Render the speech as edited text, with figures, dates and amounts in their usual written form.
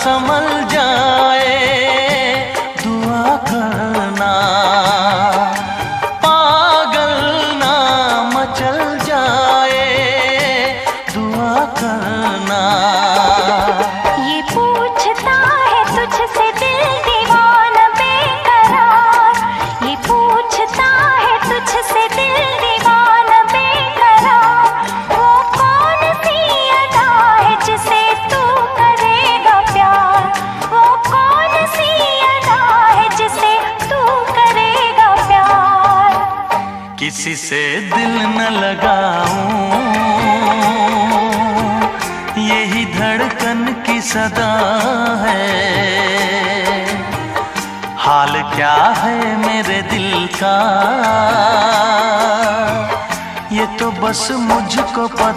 संभल जाए दुआ करना, पागल ना मचल जाए दुआ करना। ये पूछता है तुझसे दिल दीवाना बेकरार, ये पूछता है तुझसे दिल दीवाना बेकरार। वो कौन सी अदा है जिसे तू करेगा प्यार, वो कौन सी अदा है जिसे तू करेगा प्यार। किसी से दिल न लगाऊं, यही धड़कन की सदा है। हाल क्या है मेरे दिल का, ये तो बस मुझको पता